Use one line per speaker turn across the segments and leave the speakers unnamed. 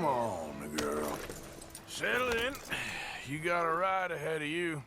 Come on, girl. Settle in. You got a ride ahead of you.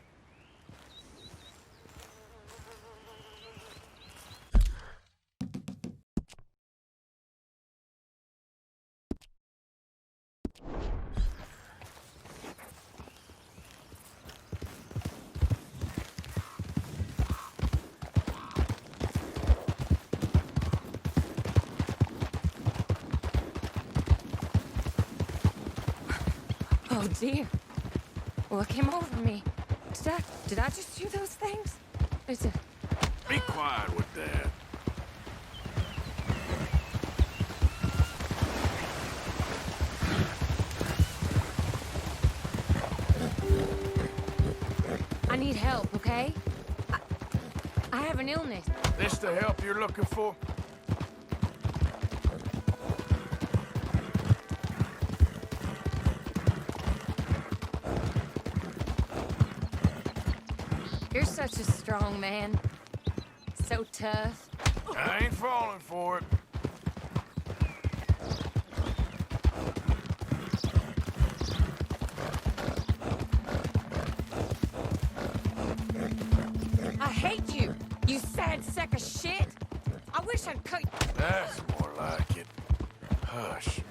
Oh dear. What came over me? Did I just do those things? It's a...
Be quiet with that.
I need help, okay? I have an illness.
This the help you're looking for?
You're such a strong man. So tough.
I ain't falling for it.
I hate you, you sad sack of shit. I wish I'd cut...
That's more like it. Hush.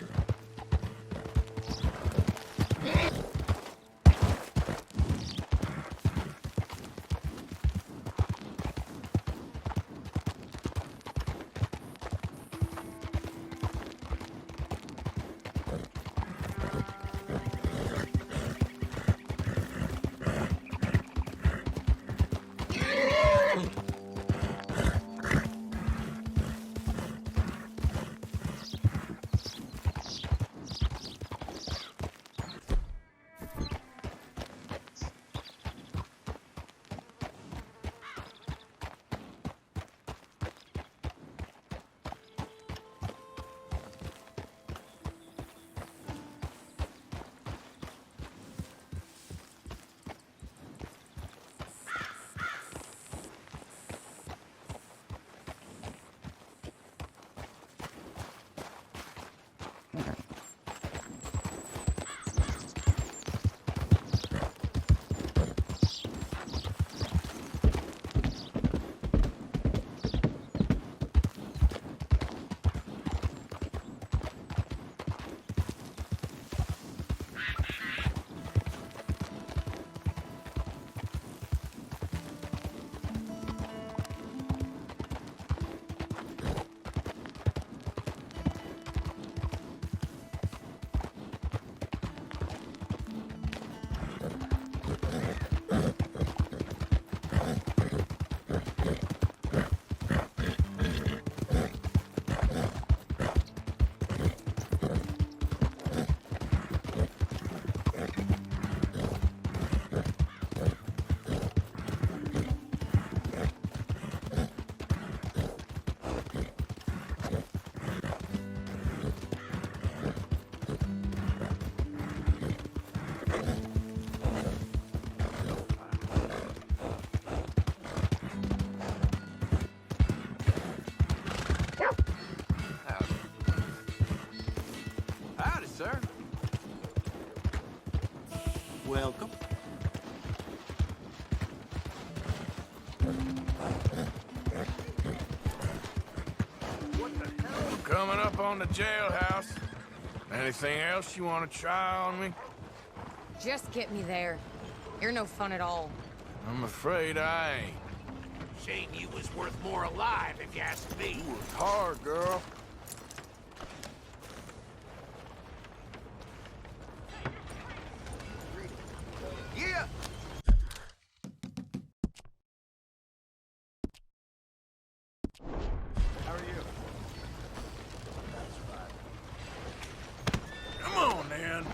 Sir. Welcome.
We're coming up on the jailhouse. Anything else you want to try on me?
Just get me there. You're no fun at all.
I'm afraid I ain't.
Shame you was worth more alive, if you ask me.
You worked hard, girl.
Yeah. How are you?
Come on, then.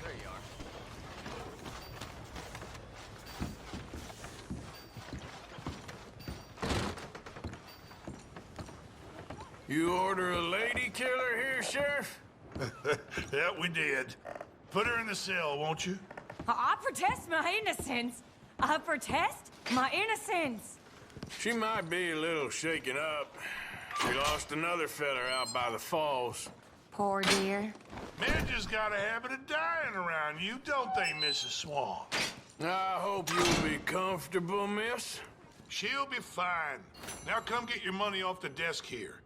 There you are.
You order a lady killer here, Sheriff?
Yeah, we did. Put her in the cell, won't you?
I protest my innocence. I protest my innocence.
She might be a little shaken up. She lost another feather out by the falls.
Poor dear.
Men just got a habit of dying around you, don't they, Mrs. Swan?
I hope you'll be comfortable, miss.
She'll be fine. Now come get your money off the desk here.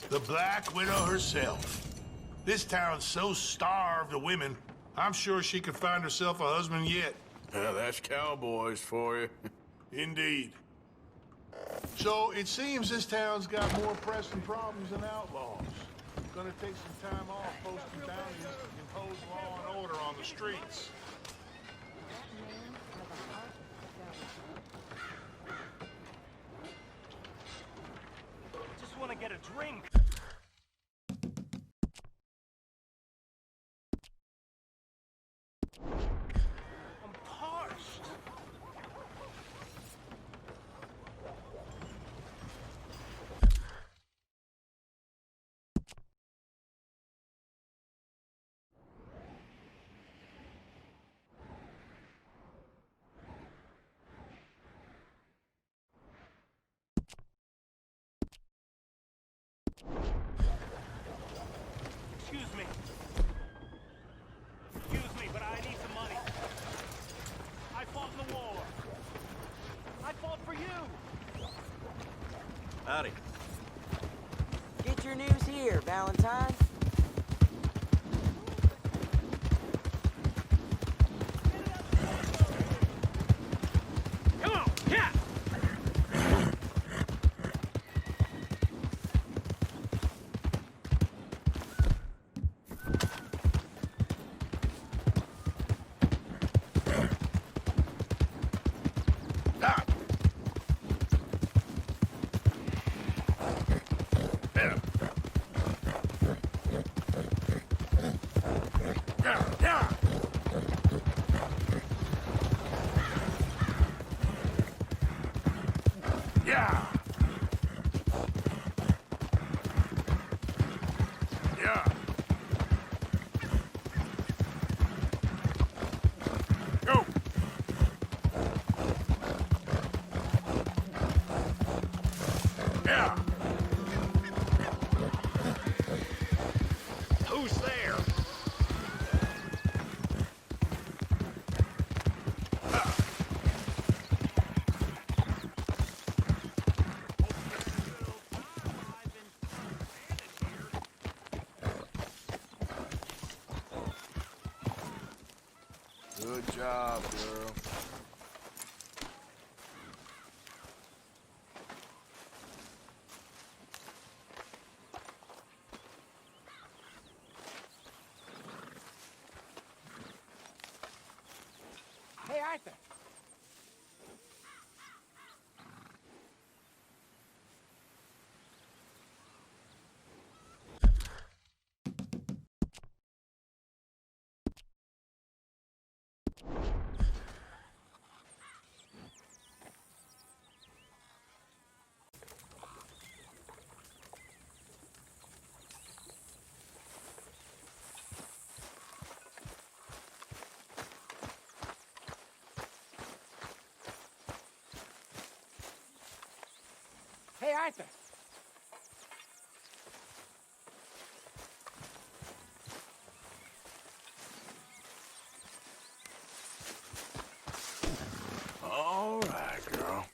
The Black Widow herself. This town's so starved of women, I'm sure she could find herself a husband yet.
That's cowboys for you.
Indeed. So it seems this town's got more pressing problems than outlaws. Gonna take some time off posting bounties to impose law and order on the streets.
Just want to get a drink. I'm parched. Excuse me. Excuse me, but I need some money. I fought in the war. I fought for you.
Howdy.
Get your news here, Valentine.
Come on, yeah.
Ah! Yeah. Yeah. Yeah. Go. Yeah.
Who's there?
Good job, girl.
Hey, Arthur. Hey, Arthur.
All right, girl.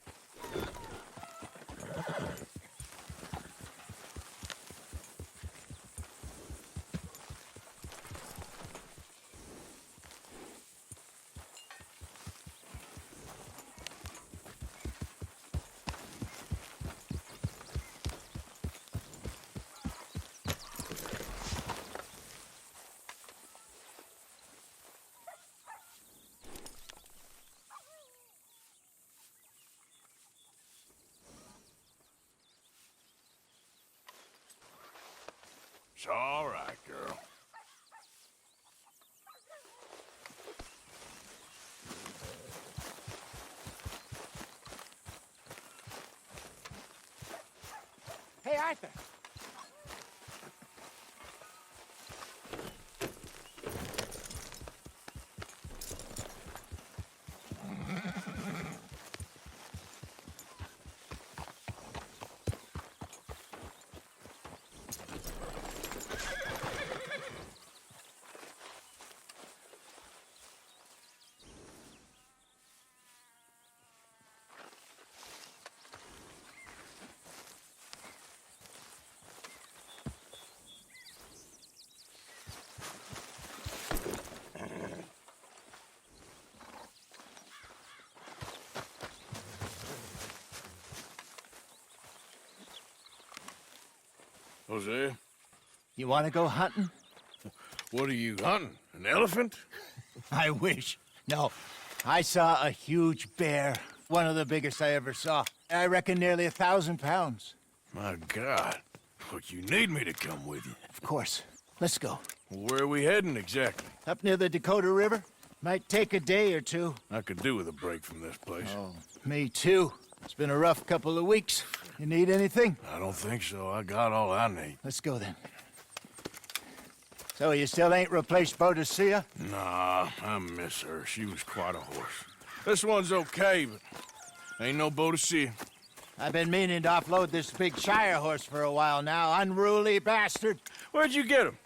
It's all right, girl.
Hey, Arthur.
Jose,
You want to go hunting?
what are you hunting? An elephant?
I wish. No, I saw a huge bear. One of the biggest I ever saw. I reckon nearly 1,000 pounds.
My God. But you need me to come with you.
Of course. Let's go.
Where are we heading exactly?
Up near the Dakota River. Might take a day or two.
I could do with a break from this place.
Oh, me too. It's been a rough couple of weeks. You need anything?
I don't think so. I got all I need.
Let's go then. So you still ain't replaced Boadicea?
Nah, I miss her. She was quite a horse. This one's okay, but ain't no Boadicea.
I've been meaning to offload this big Shire horse for a while now. Unruly bastard.
Where'd you get him?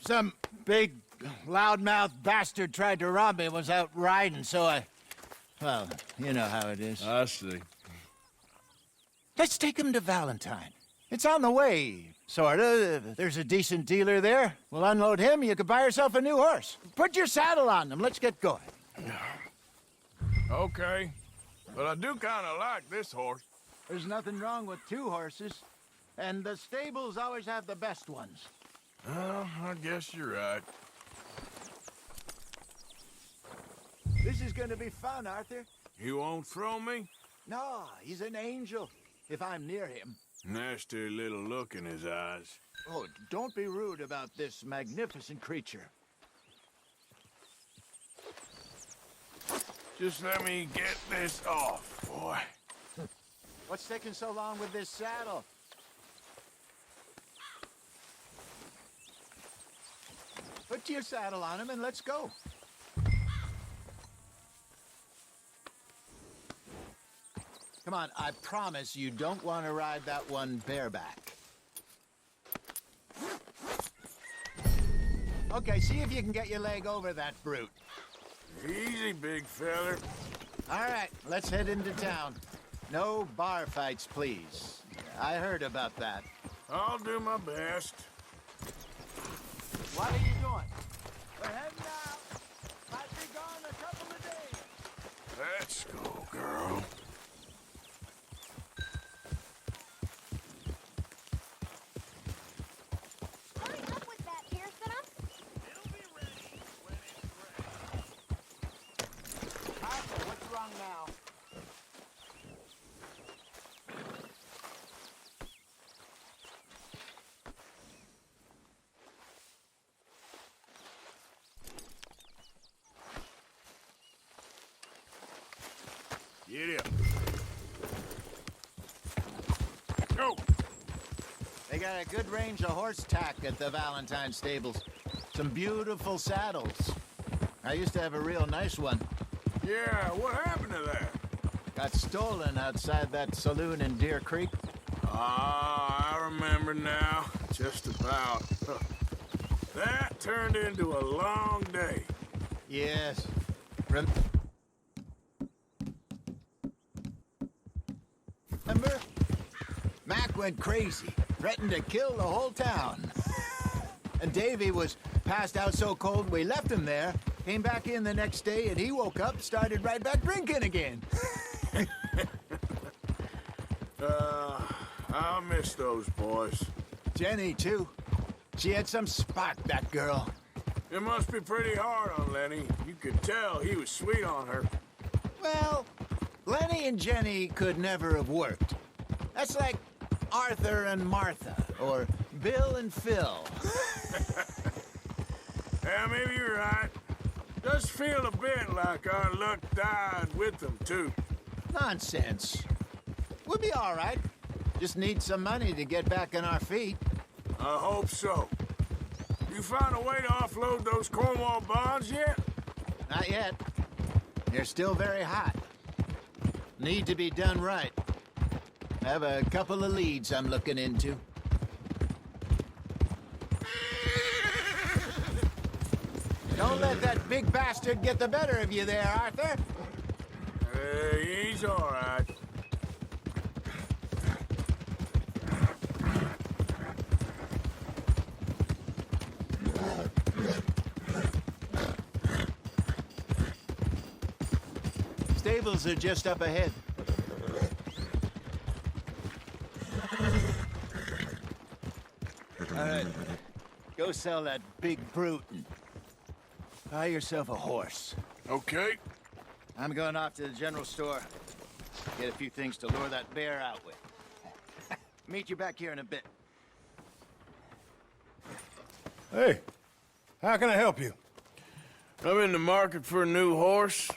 Some big, loudmouth bastard tried to rob me and was out riding, so I... Well, you know how it is.
I see.
Let's take him to Valentine. It's on the way, sorta. There's a decent dealer there. We'll unload him, you could buy yourself a new horse. Put your saddle on him, let's get going.
Okay. But I do kind of like this horse.
There's nothing wrong with two horses, and the stables always have the best ones.
Well, I guess you're right.
This is gonna be fun, Arthur.
You won't throw me?
No, he's an angel, if I'm near him.
Nasty little look in his eyes.
Oh, don't be rude about this magnificent creature.
Just let me get this off, boy.
What's taking so long with this saddle? Put your saddle on him and let's go. Come on, I promise you don't want to ride that one bareback. Okay, see if you can get your leg over that brute.
Easy, big feller.
All right, let's head into town. No bar fights, please. I heard about that.
I'll do my best.
What are you doing? We're heading out. Might be gone a couple of days.
Let's go, girl.
Hurry up with that, Pearson.
It'll be ready when it's ready.
Arthur, what's wrong now?
Get up. Go.
They got a good range of horse tack at the Valentine stables. Some beautiful saddles. I used to have a real nice one.
Yeah, what happened to that?
Got stolen outside that saloon in Deer Creek.
Ah, I remember now. Just about. That turned into a long day.
Yes. Remember? Mac went crazy, threatened to kill the whole town. And Davy was passed out so cold we left him there, came back in the next day, and he woke up, started right back drinking again.
I'll miss those boys.
Jenny, too. She had some spark, that girl.
It must be pretty hard on Lenny. You could tell he was sweet on her.
Well, Lenny and Jenny could never have worked. That's like Arthur and Martha, or Bill and Phil.
Yeah, maybe you're right. Does feel a bit like our luck died with them, too.
Nonsense. We'll be all right. Just need some money to get back on our feet.
I hope so. You found a way to offload those Cornwall bonds yet?
Not yet. They're still very hot. Need to be done right. I have a couple of leads I'm looking into. Don't let that big bastard get the better of you there, Arthur.
He's all right.
Stables are just up ahead. All right, go sell that big brute and buy yourself a horse.
Okay.
I'm going off to the general store. Get a few things to lure that bear out with. Meet you back here in a bit.
Hey, how can I help you?
I'm in the market for a new horse.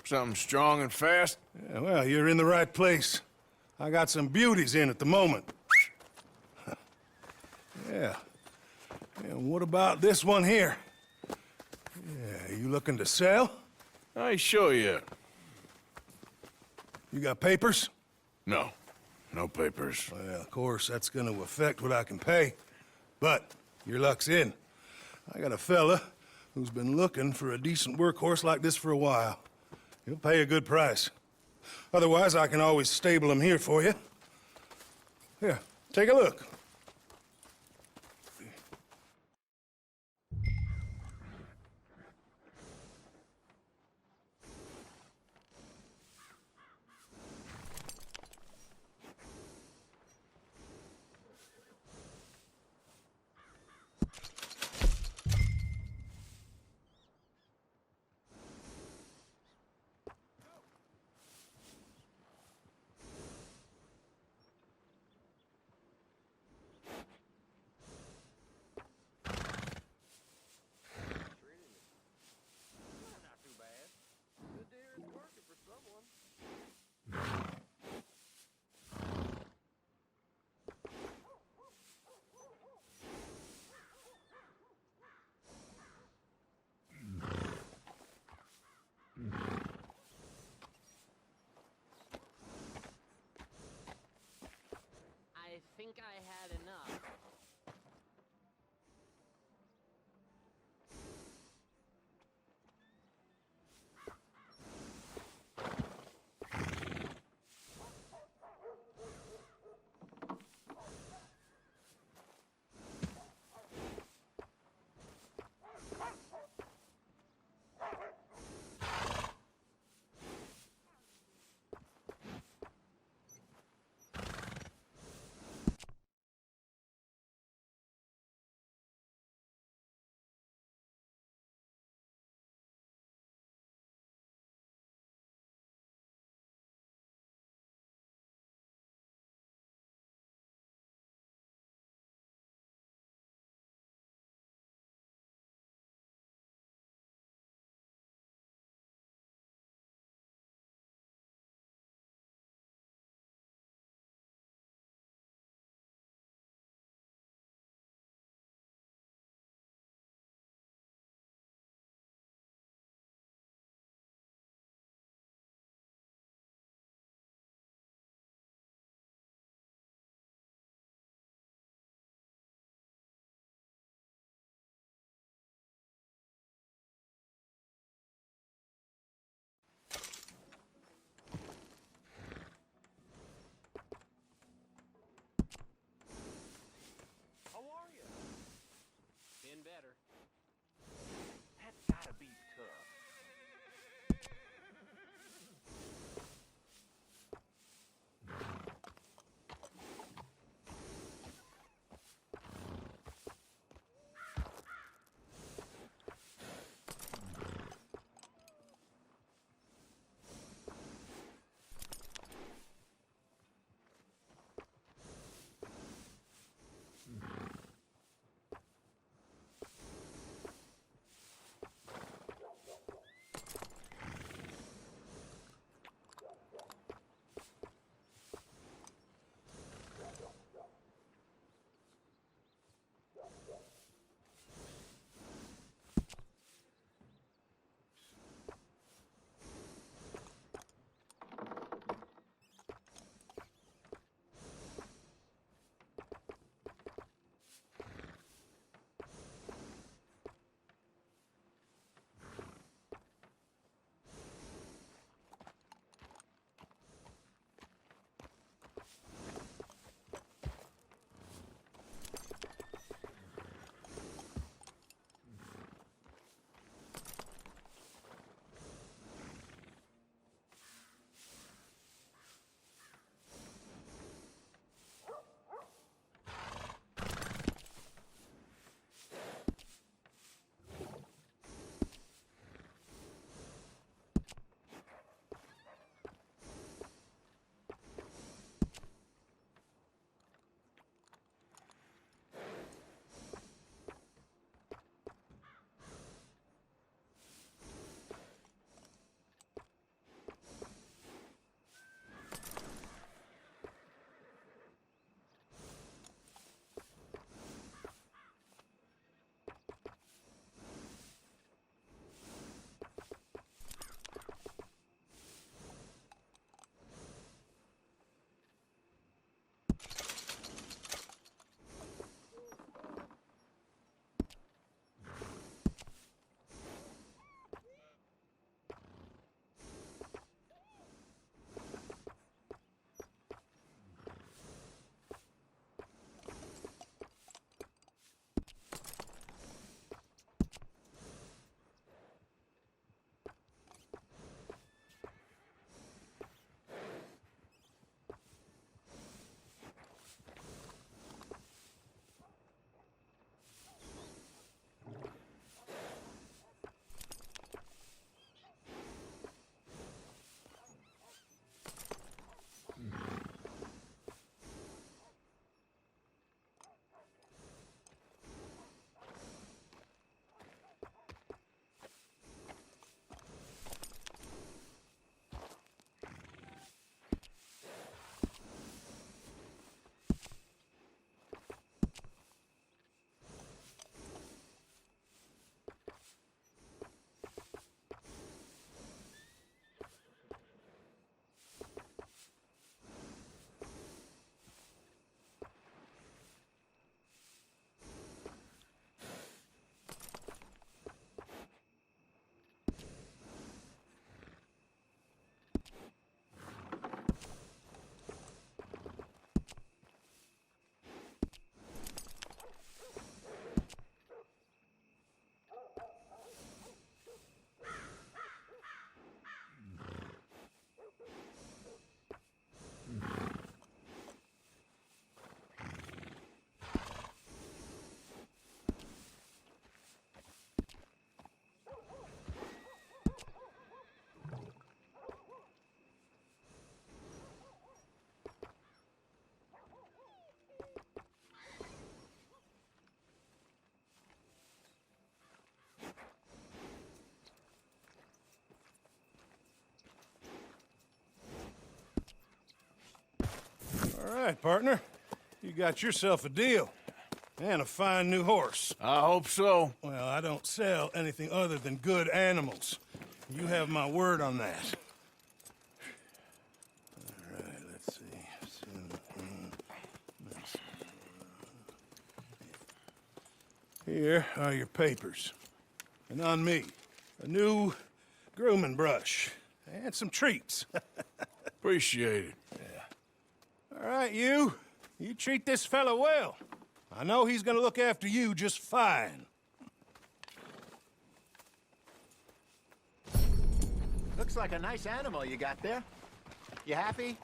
Something strong and fast.
Yeah, well, you're in the right place. I got some beauties in at the moment. Yeah. And what about this one here? Yeah, you looking to sell?
I show you.
You got papers?
No. No papers.
Well, of course, that's gonna affect what I can pay. But your luck's in. I got a fella who's been looking for a decent workhorse like this for a while. He'll pay a good price. Otherwise, I can always stable him here for you. Here, take a look. All right, partner. You got yourself a deal. And a fine new horse.
I hope so.
Well, I don't sell anything other than good animals. You have my word on that. All right, let's see. Here are your papers. And on me, a new grooming brush and some treats.
Appreciate it.
All right, you treat this fella well. I know he's gonna look after you just fine.
Looks like a nice animal you got there. You happy?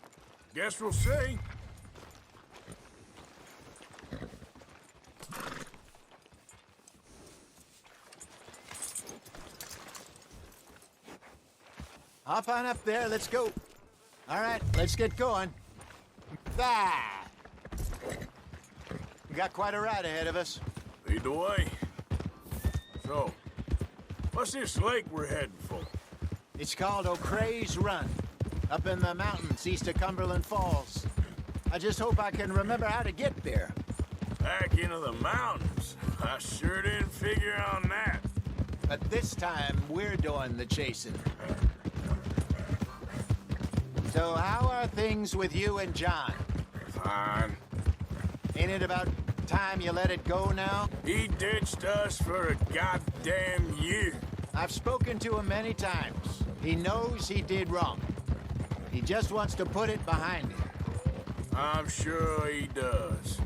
Guess we'll see.
Hop on up there, let's go. All right, let's get going. Ah! We got quite a ride ahead of us.
Lead the way. So, what's this lake we're heading for?
It's called O'Creagh's Run, up in the mountains east of Cumberland Falls. I just hope I can remember how to get there.
Back into the mountains. I sure didn't figure on that.
But this time, we're doing the chasing. So how are things with you and John?
Fine.
Ain't it about time you let it go now?
He ditched us for a goddamn year.
I've spoken to him many times. He knows he did wrong. He just wants to put it behind him.
I'm sure he does.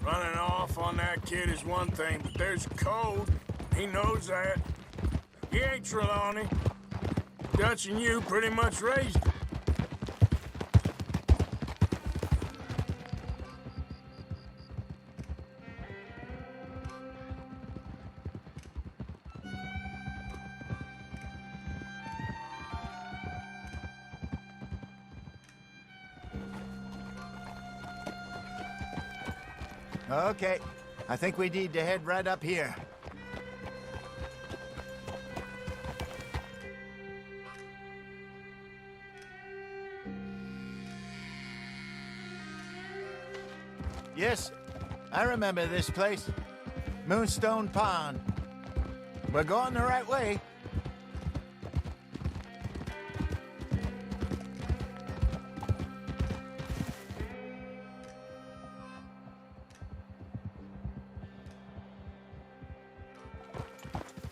Running off on that kid is one thing, but there's code. He knows that. He ain't Trelawney. Dutch and you pretty much raised him.
Okay, I think we need to head right up here. Yes, I remember this place. Moonstone Pond. We're going the right way.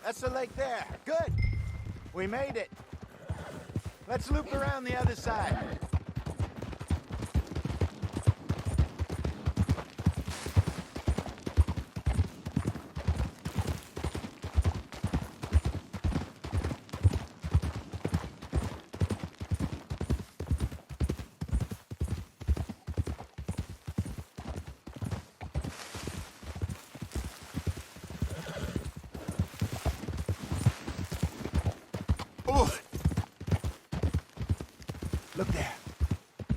That's the lake there. Good. We made it. Let's loop around the other side. Oh! Look there.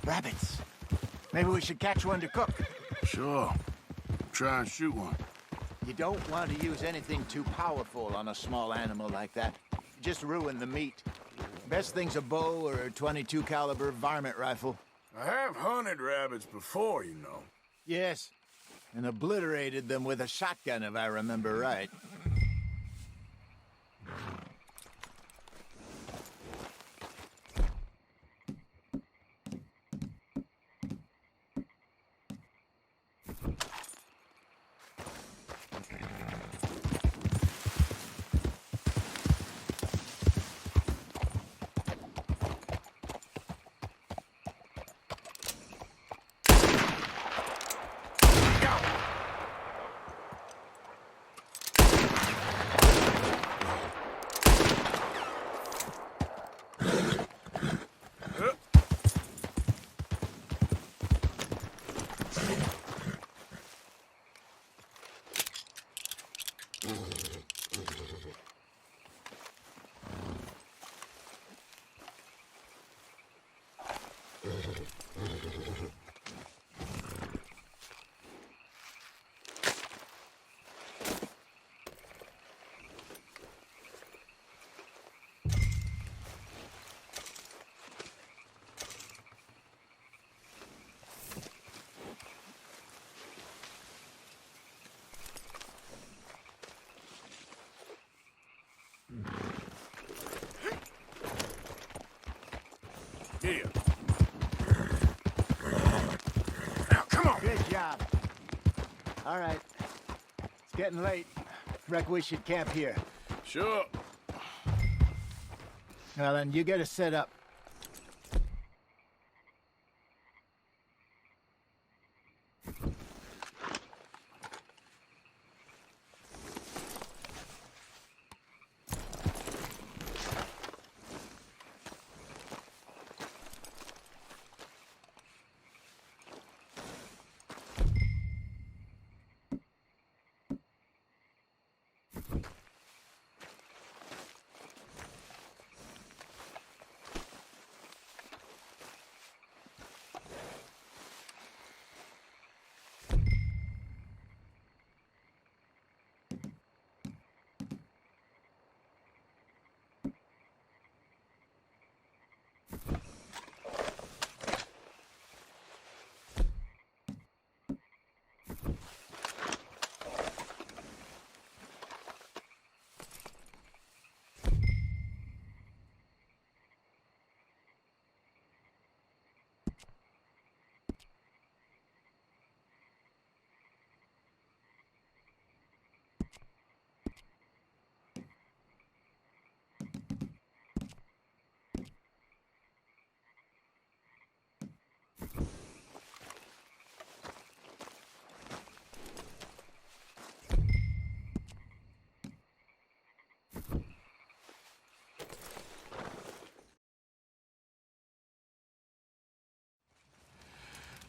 Rabbits. Maybe we should catch one to cook.
Sure. Try and shoot one.
You don't want to use anything too powerful on a small animal like that. Just ruin the meat. Best thing's a bow or a .22 caliber varmint rifle.
I have hunted rabbits before, you know.
Yes. And obliterated them with a shotgun, if I remember right.
Here. Now, come on.
Good job. All right. It's getting late. Reckon we should camp here.
Sure.
Well, then you get us set up.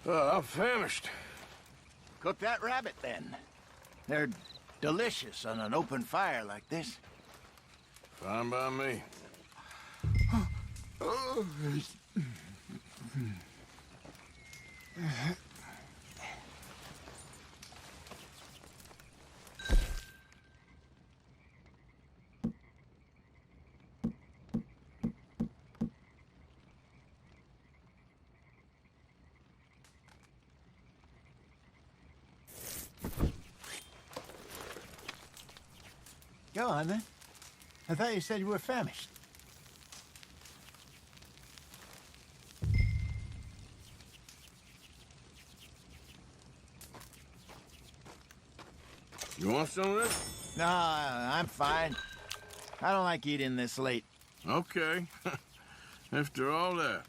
I'm famished.
Cook that rabbit, then. They're delicious on an open fire like this.
Fine by me.
Go on, then. I thought you said you were famished.
You want some of this?
No, I'm fine. I don't like eating this late.
Okay. After all that.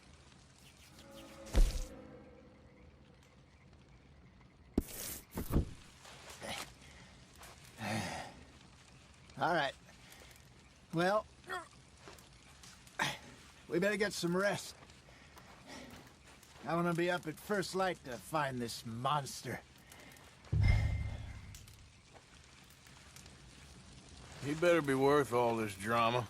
All right. Well, we better get some rest. I want to be up at first light to find this monster.
He better be worth all this drama.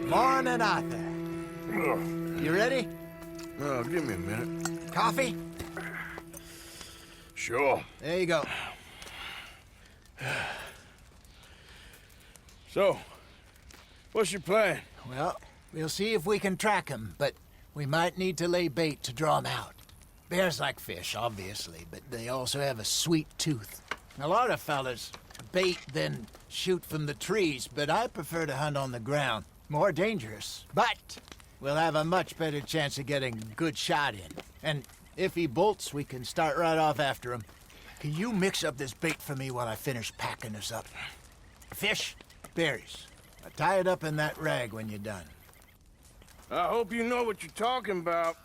Morning, Arthur. You ready?
Oh, give me a minute.
Coffee?
Sure.
There you go.
So, what's your plan?
Well, we'll see if we can track him, but we might need to lay bait to draw him out. Bears like fish, obviously, but they also have a sweet tooth. A lot of fellas bait, then shoot from the trees, but I prefer to hunt on the ground. More dangerous, but we'll have a much better chance of getting a good shot in. And if he bolts, we can start right off after him. Can you mix up this bait for me while I finish packing this up? Fish, berries. Tie it up in that rag when you're done.
I hope you know what you're talking about.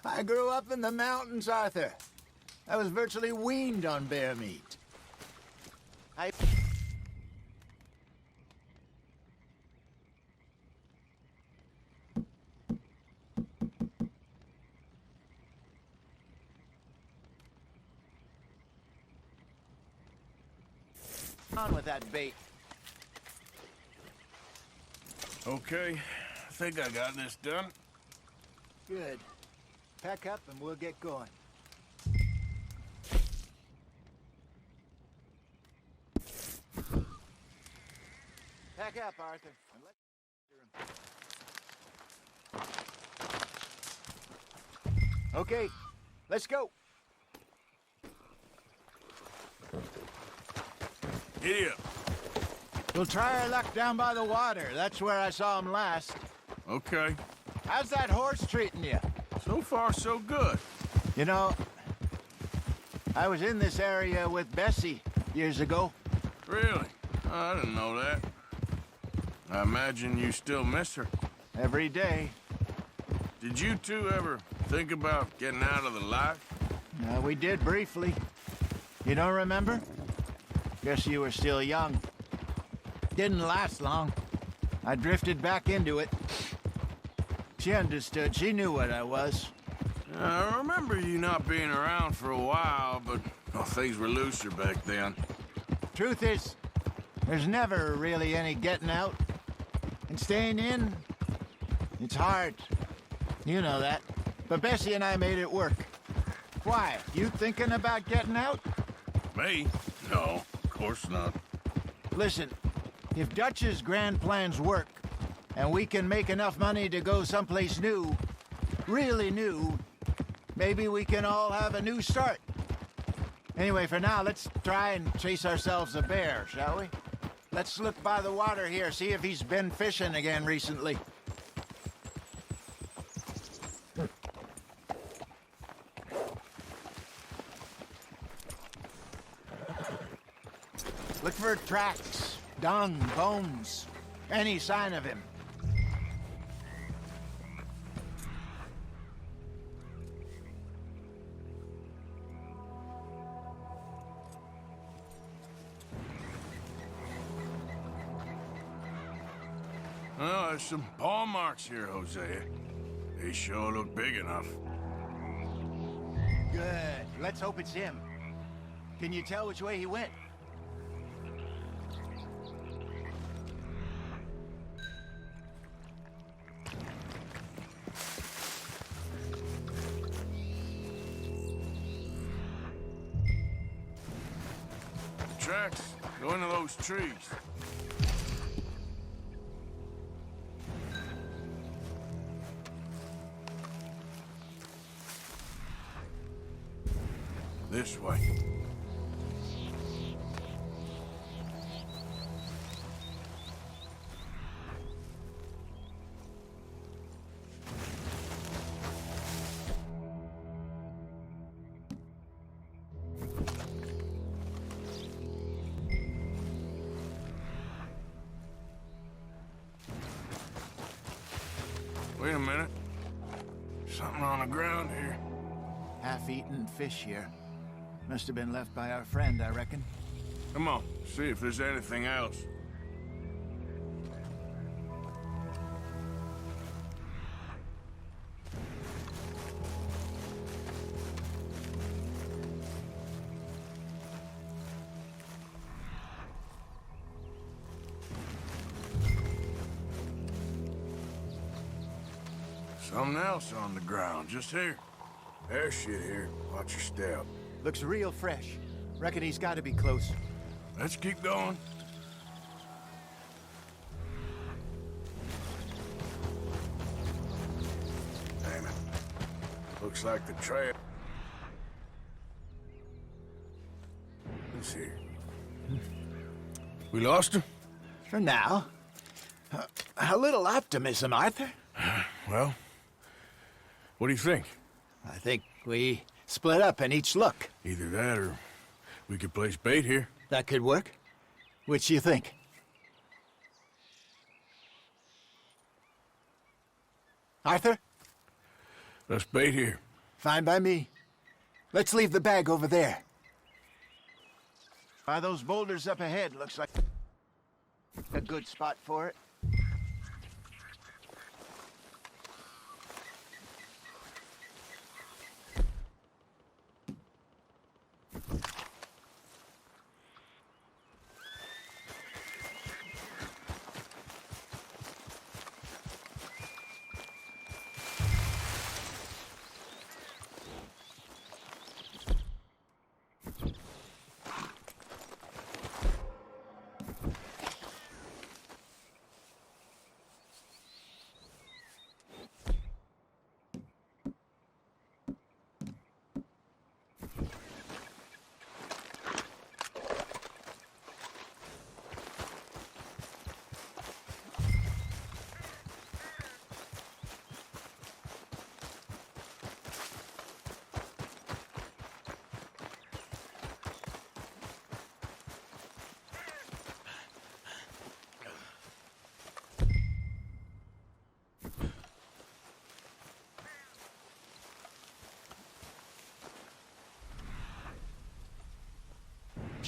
I grew up in the mountains, Arthur. I was virtually weaned on bear meat. On with that bait.
Okay, I think I got this done.
Good. Pack up and we'll get going. Pack up, Arthur. And let's... Okay, let's go.
Giddy up.
We'll try our luck down by the water. That's where I saw him last.
Okay.
How's that horse treating you?
So far, so good.
You know, I was in this area with Bessie years ago.
Really? Oh, I didn't know that. I imagine you still miss her.
Every day.
Did you two ever think about getting out of the life?
We did briefly. You don't remember? Guess you were still young. Didn't last long. I drifted back into it. She understood. She knew what I was.
I remember you not being around for a while, but things were looser back then.
Truth is, there's never really any getting out. And staying in, it's hard. You know that. But Bessie and I made it work. Why? You thinking about getting out?
Me? No, of course not.
Listen, if Dutch's grand plans work, and we can make enough money to go someplace new, really new, maybe we can all have a new start. Anyway, for now, let's try and chase ourselves a bear, shall we? Let's look by the water here, see if he's been fishing again recently. Look for tracks, dung, bones, any sign of him.
Well, there's some paw marks here, Hosea. They sure look big enough.
Good. Let's hope it's him. Can you tell which way he went?
The tracks go into those trees. This way. Wait a minute. Something on the ground here.
Half-eaten fish here. Must have been left by our friend, I reckon.
Come on, see if there's anything else. Something else on the ground, just here. There's shit here. Watch your step.
Looks real fresh. Reckon he's got to be close.
Let's keep going. Damn it. Looks like the trail. Let's see. We lost him?
For now. A little optimism, Arthur.
Well, what do you think?
I think we split up and each look.
Either that or we could place bait here.
That could work. Which do you think? Arthur?
Let's bait here.
Fine by me. Let's leave the bag over there. By those boulders up ahead, looks like a good spot for it.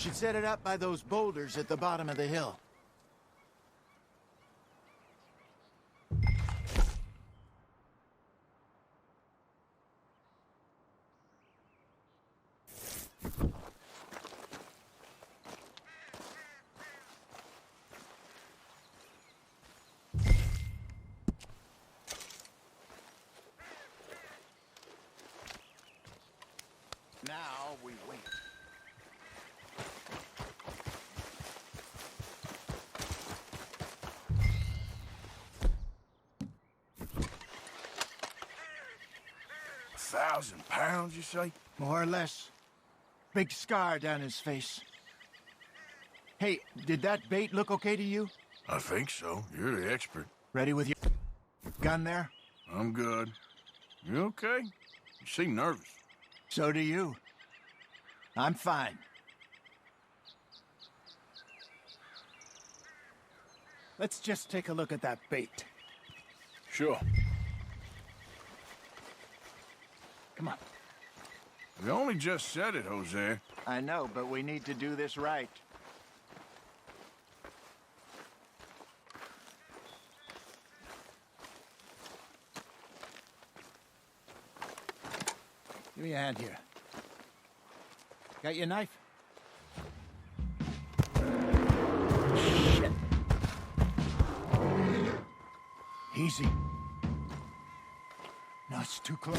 should set it up by those boulders at the bottom of the hill. Now we wait.
£1,000, you say?
More or less. Big scar down his face. Hey, did that bait look okay to you?
I think so. You're the expert.
Ready with your gun there?
I'm good. You okay? You seem nervous.
So do you. I'm fine. Let's just take a look at that bait.
Sure.
Come on.
We only just said it, Jose.
I know, but we need to do this right. Give me a hand here. Got your knife? Shit. Easy. No, it's too close.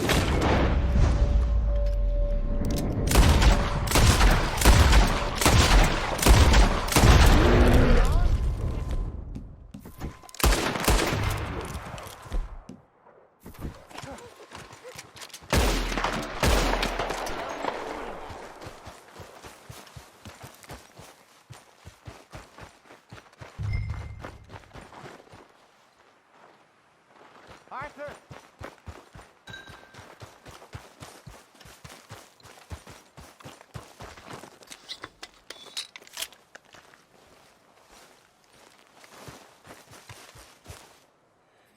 Arthur!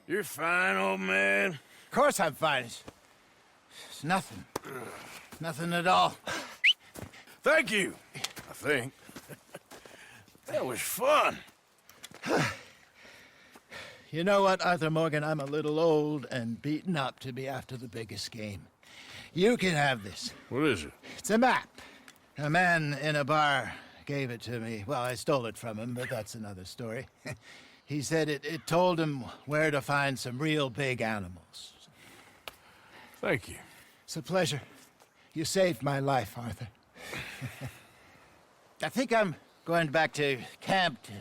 You're fine, old man.
Of course I'm fine. It's nothing. Nothing at all.
Thank you, I think. That was fun.
You know what, Arthur Morgan? I'm a little old and beaten up to be after the biggest game. You can have this.
What is it?
It's a map. A man in a bar gave it to me. Well, I stole it from him, but that's another story. He said it told him where to find some real big animals.
Thank you.
It's a pleasure. You saved my life, Arthur. I think I'm going back to camp to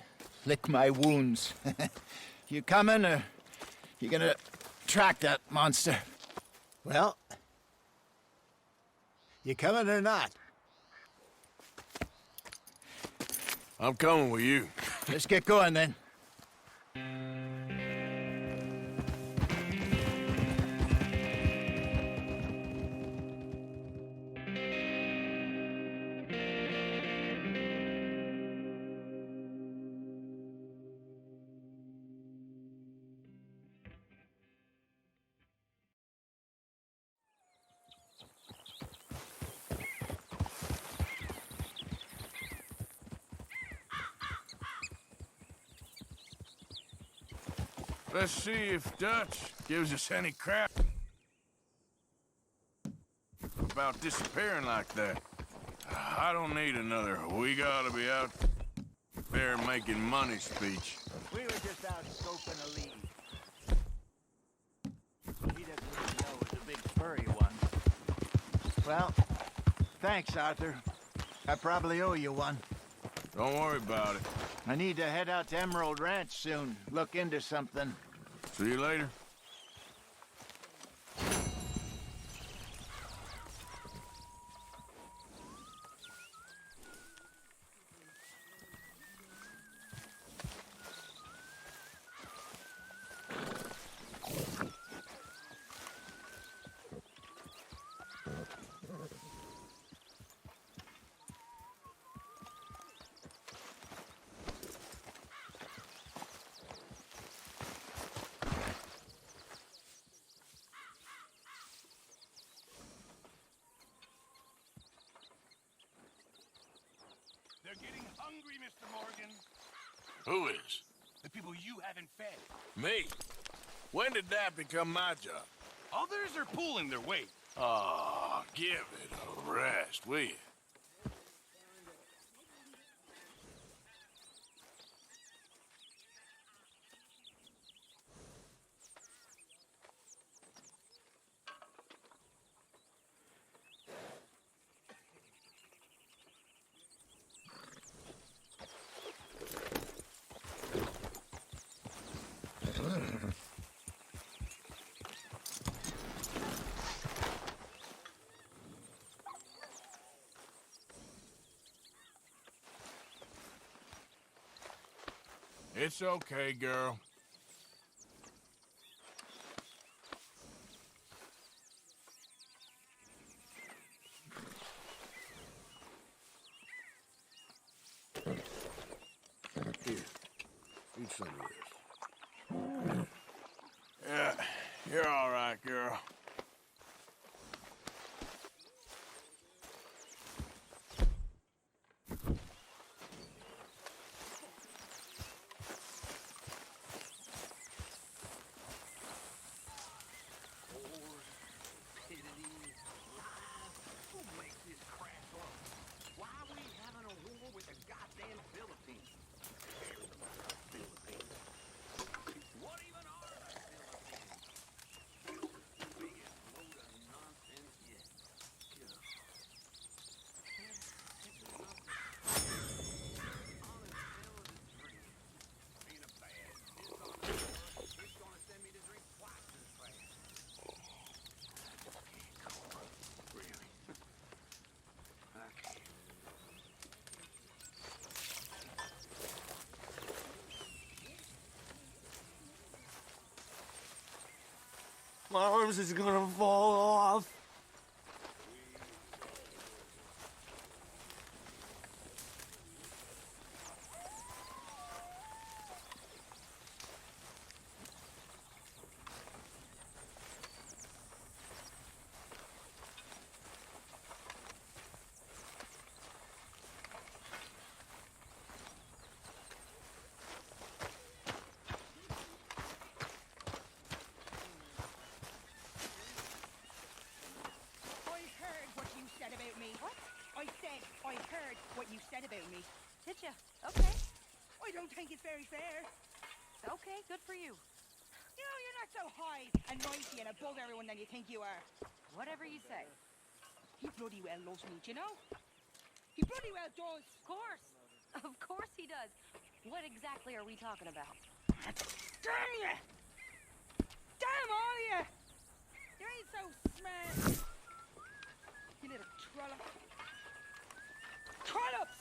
lick my wounds. You coming, or you gonna track that monster? Well, you coming or not?
I'm coming with you.
Let's get going, then.
Let's see if Dutch gives us any crap about disappearing like that. I don't need another "we gotta be out there making money" speech.
We were just out scoping a lead. He doesn't even know it's a big furry one. Well, thanks, Arthur. I probably owe you one.
Don't worry about it.
I need to head out to Emerald Ranch soon. Look into something.
See you later. Mr. Morgan.
Who is?
The people you haven't fed.
Me? When did that become my job?
Others are pulling their weight.
Oh, give it a rest, will you?
It's okay, girl.
Here, eat some of this.
Yeah, you're all right, girl.
My arms is gonna fall off.
About me. What? I said I heard what you said about me.
Did you? Okay.
I don't think it's very fair.
Okay, good for you.
You know, you're not so high and mighty and above everyone than you think you are.
Whatever you say.
He bloody well loves me, do you know? He bloody well does.
Of course. Of course he does. What exactly are we talking about?
Damn you! Damn all of you! You ain't so smart. You little trollop. Trollops!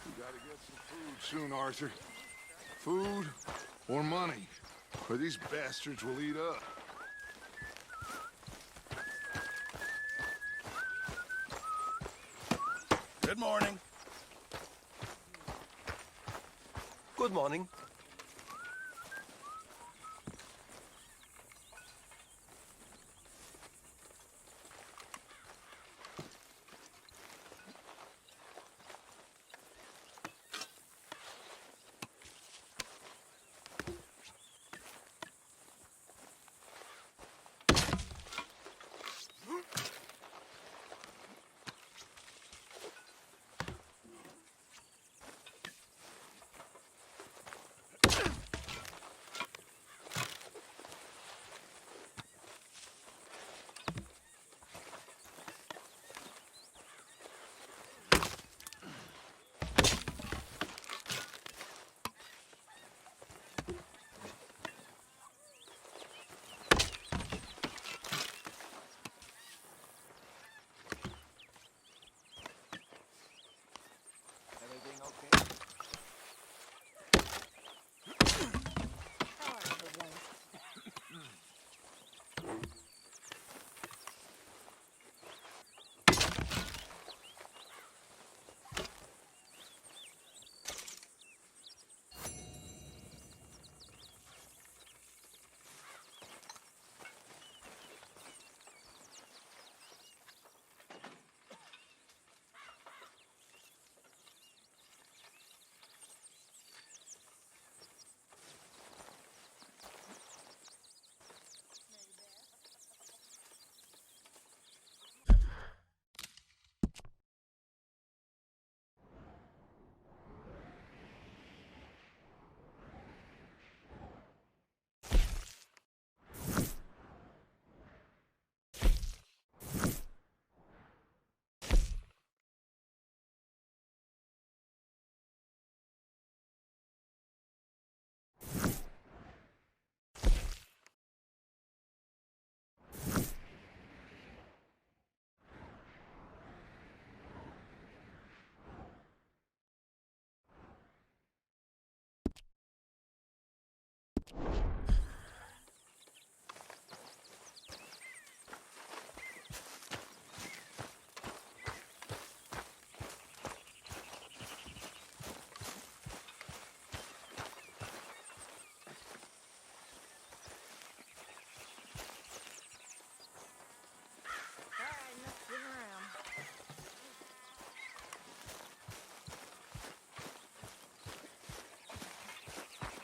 We gotta get some food soon, Arthur. Food or money, or these bastards will eat up.
Good morning.
Good morning.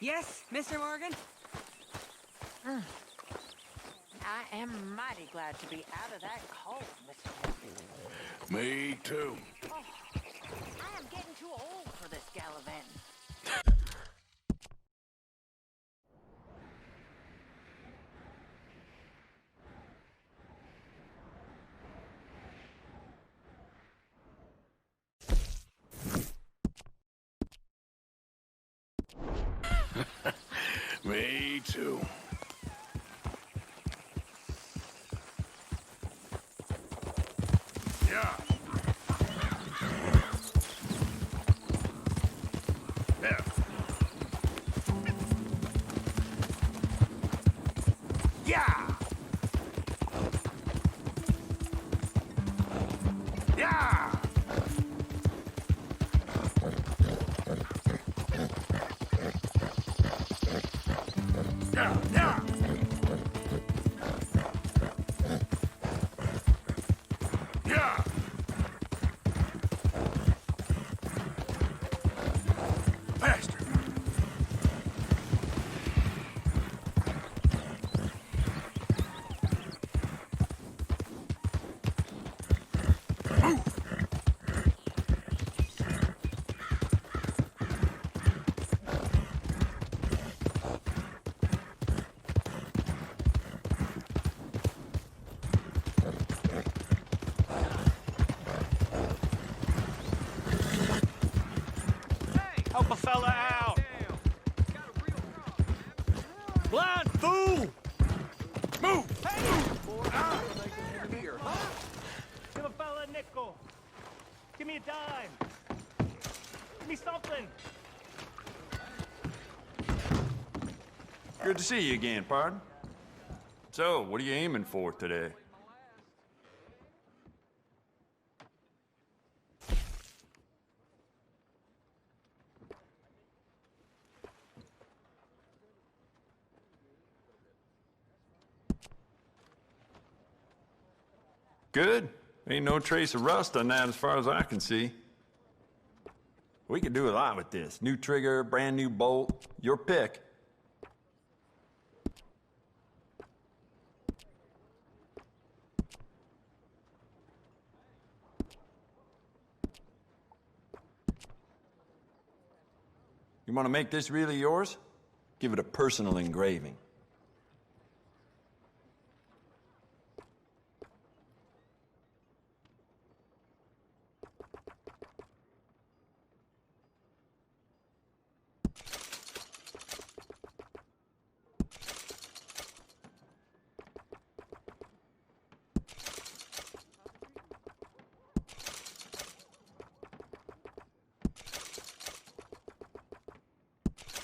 Yes, Mr. Morgan?
I am mighty glad to be out of that cold, Mr. Morgan.
Me too.
Oh, I am getting too old for this gallivanting.
Me too. Yeah. Yeah. Yeah. Yeah. Yeah, yeah. Yeah. Faster. Move.
Help a fella out! Blind fool!
Move.
Give a fella a nickel. Give me a dime. Give me something.
Good to see you again, pardon. So, what are you aiming for today? Good. Ain't no trace of rust on that as far as I can see. We could do a lot with this. New trigger, brand new bolt, your pick. You want to make this really yours? Give it a personal engraving.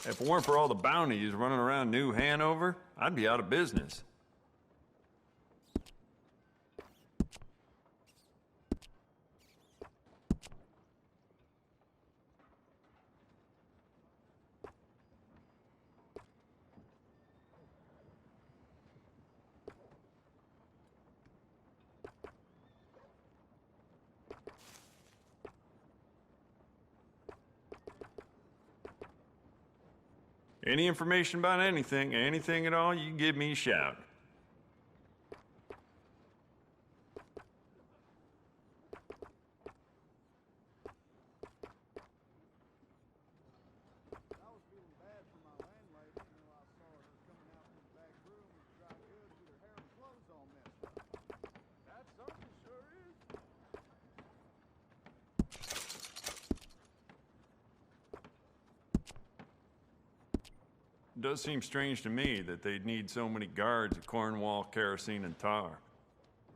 If it weren't for all the bounties running around New Hanover, I'd be out of business. Any information about anything at all, you give me a shout. It does seem strange to me that they'd need so many guards at Cornwall, kerosene, and tar.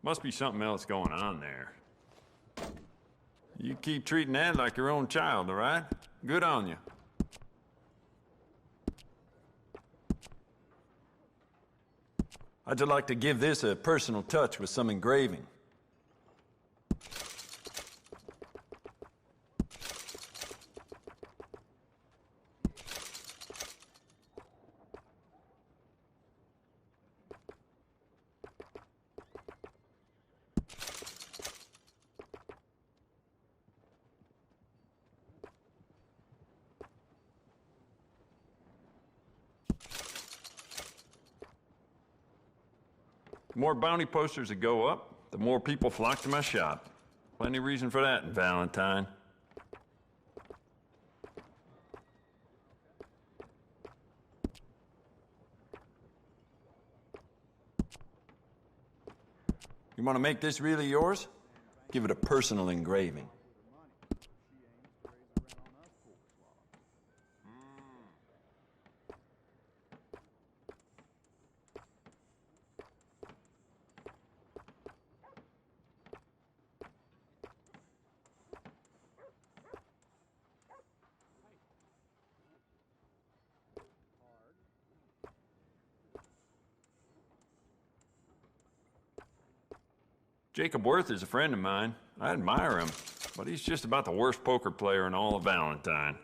Must be something else going on there. You keep treating that like your own child, all right? Good on you. I'd just like to give this a personal touch with some engraving. The more bounty posters that go up, the more people flock to my shop. Plenty of reason for that in Valentine. You want to make this really yours? Give it a personal engraving. Jacob Worth is a friend of mine. I admire him, but he's just about the worst poker player in all of Valentine.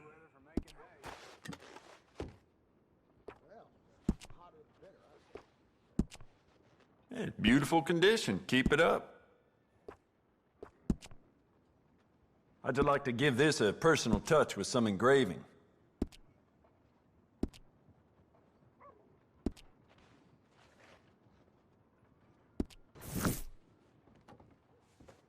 Hey, beautiful condition. Keep it up. I'd like to give this a personal touch with some engraving.